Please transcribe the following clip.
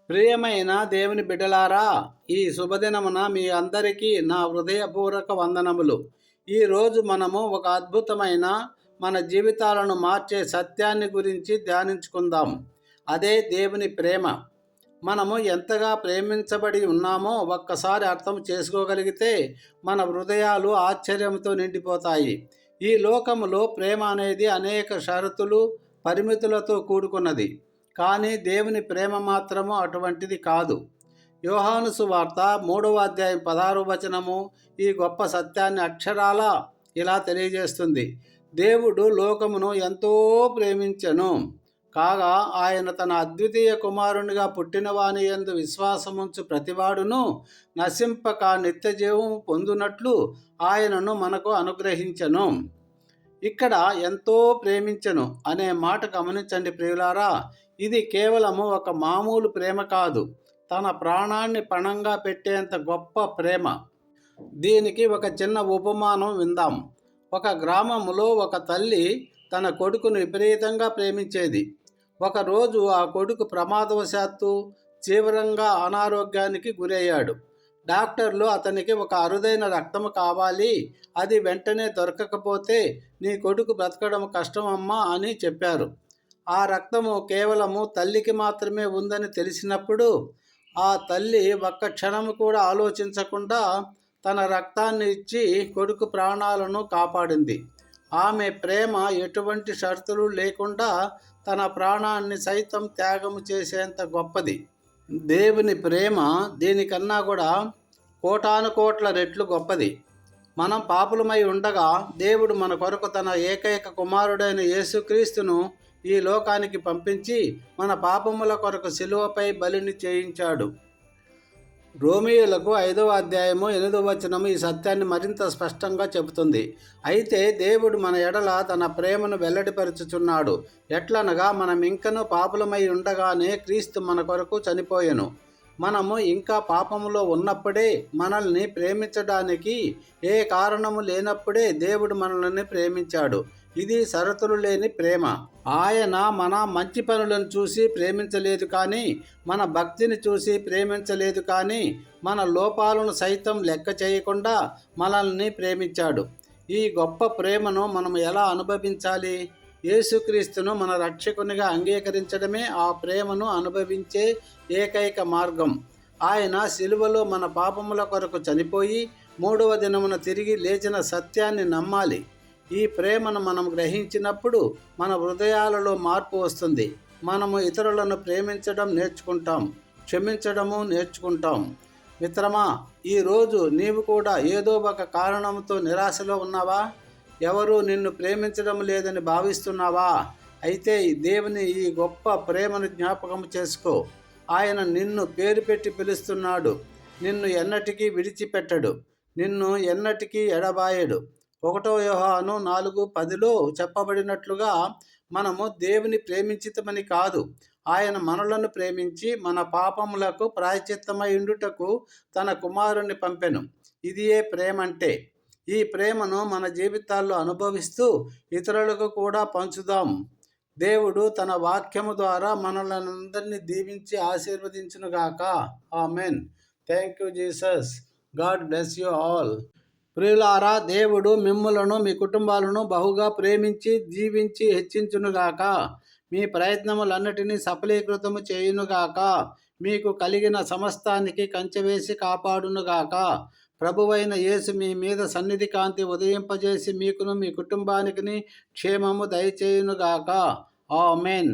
ప్రియమైన దేవుని బిడ్డలారా, ఈ శుభదినమున మీ అందరికీ నా హృదయపూర్వక వందనములు. ఈరోజు మనము ఒక అద్భుతమైన మన జీవితాలను మార్చే సత్యాన్ని గురించి ధ్యానించుకుందాం. అదే దేవుని ప్రేమ. మనము ఎంతగా ప్రేమించబడి ఉన్నామో ఒక్కసారి అర్థం చేసుకోగలిగితే మన హృదయాలు ఆశ్చర్యంతో నిండిపోతాయి. ఈ లోకములో ప్రేమ అనేది అనేక షరతులు, పరిమితులతో కూడుకున్నది. కానీ దేవుని ప్రేమ మాత్రము అటువంటిది కాదు. యోహాను సువార్త 3వ అధ్యాయం 16వ వచనము ఈ గొప్ప సత్యాన్ని అక్షరాల ఇలా తెలియజేస్తుంది. దేవుడు లోకమును ఎంతో ప్రేమించెను, కాగా ఆయన తన అద్వితీయ కుమారునిగా పుట్టినవాని యందు విశ్వాసముంచు ప్రతివాడును నశింపక నిత్యజీవము పొందునట్లు ఆయనను మనకు అనుగ్రహించెను. ఇక్కడ ఎంతో ప్రేమించెను అనే మాట గమనించండి ప్రియులారా. ఇది కేవలము ఒక మామూలు ప్రేమ కాదు, తన ప్రాణాన్ని పణంగా పెట్టేంత గొప్ప ప్రేమ. దీనికి ఒక చిన్న ఉపమానం విందాం. ఒక గ్రామములో ఒక తల్లి తన కొడుకును విపరీతంగా ప్రేమించేది. ఒకరోజు ఆ కొడుకు ప్రమాదవశాత్తు తీవ్రంగా అనారోగ్యానికి గురయ్యాడు. డాక్టర్లు అతనికి ఒక అరుదైన రక్తము కావాలి, అది వెంటనే దొరకకపోతే నీ కొడుకు బ్రతకడం కష్టమమ్మా అని చెప్పారు. ఆ రక్తము కేవలము తల్లికి మాత్రమే ఉందని తెలిసినప్పుడు ఆ తల్లి ఒక్క క్షణము కూడా ఆలోచించకుండా తన రక్తాన్ని ఇచ్చి కొడుకు ప్రాణాలను కాపాడింది. ఆమె ప్రేమ ఎటువంటి షరతులు లేకుండా తన ప్రాణాన్ని సైతం త్యాగము చేసేంత గొప్పది. దేవుని ప్రేమ దీనికన్నా కూడా కోటాను కోట్ల రెట్లు గొప్పది. మనం పాపులమై ఉండగా దేవుడు మన కొరకు తన ఏకైక కుమారుడైన యేసుక్రీస్తును ఈ లోకానికి పంపించి మన పాపముల కొరకు శిలువపై బలిని చేయించాడు. రోమియోలకు 5వ అధ్యాయము 8వ వచనము ఈ సత్యాన్ని మరింత స్పష్టంగా చెబుతుంది. అయితే దేవుడు మన ఎడల తన ప్రేమను వెల్లడిపరుచుచున్నాడు. ఎట్లనగా మనం ఇంకనూ పాపులమై ఉండగానే క్రీస్తు మన కొరకు చనిపోయెను. మనము ఇంకా పాపములో ఉన్నప్పుడే మనల్ని ప్రేమించడానికి ఏ కారణము లేనప్పుడే దేవుడు మనల్ని ప్రేమించాడు. ఇది షరతులు లేని ప్రేమ. ఆయన మన మంచి పనులను చూసి ప్రేమించలేదు కానీ, మన భక్తిని చూసి ప్రేమించలేదు కానీ, మన లోపాలను సైతం లెక్క చేయకుండా మనల్ని ప్రేమించాడు. ఈ గొప్ప ప్రేమను మనం ఎలా అనుభవించాలి? యేసుక్రీస్తును మన రక్షకునిగా అంగీకరించడమే ఆ ప్రేమను అనుభవించే ఏకైక మార్గం. ఆయన శిలువలో మన పాపముల కొరకు చనిపోయి 3వ దినమున తిరిగి లేచిన సత్యాన్ని నమ్మాలి. ఈ ప్రేమను మనం గ్రహించినప్పుడు మన హృదయాలలో మార్పు వస్తుంది. మనము ఇతరులను ప్రేమించడం నేర్చుకుంటాం, క్షమించడము నేర్చుకుంటాం. మిత్రమా, ఈరోజు నీవు కూడా ఏదో ఒక కారణంతో నిరాశలో ఉన్నావా? ఎవరూ నిన్ను ప్రేమించడం లేదని భావిస్తున్నావా? అయితే దేవుని ఈ గొప్ప ప్రేమను జ్ఞాపకం చేసుకో. ఆయన నిన్ను పేరు పెట్టి పిలుస్తున్నాడు. నిన్ను ఎన్నటికీ విడిచిపెట్టడు, నిన్ను ఎన్నటికీ ఎడబాయడు. 1 యోహాను 4:10లో చెప్పబడినట్లుగా మనము దేవుని ప్రేమించితమని కాదు, ఆయన మనలను ప్రేమించి మన పాపములకు ప్రాయశ్చిత్తమై ఉండుటకు తన కుమారుణ్ణి పంపెను. ఇదియే ప్రేమంటే. ఈ ప్రేమను మన జీవితాల్లో అనుభవిస్తూ ఇతరులకు కూడా పంచుదాం. దేవుడు తన వాక్యము ద్వారా మనల్ని అందరినీ దీవించి ఆశీర్వదించునుగాక. Amen. Thank you Jesus. God bless you all. ప్రియులారా, దేవుడు మిమ్ములను మీ కుటుంబాలను బహుగా ప్రేమించి దీవించి హెచ్చించునుగాక. మీ ప్రయత్నములన్నిటినీ సఫలీకృతము చేయునుగాక. మీకు కలిగిన సమస్తానికి కంచెవేసి కాపాడునుగాక. ప్రభువైన యేసు మీ మీద సన్నిధి కాంతి ఉదయింపజేసి మీకును మీ కుటుంబానికి క్షేమము దయచేయునుగాక. ఆమెన్.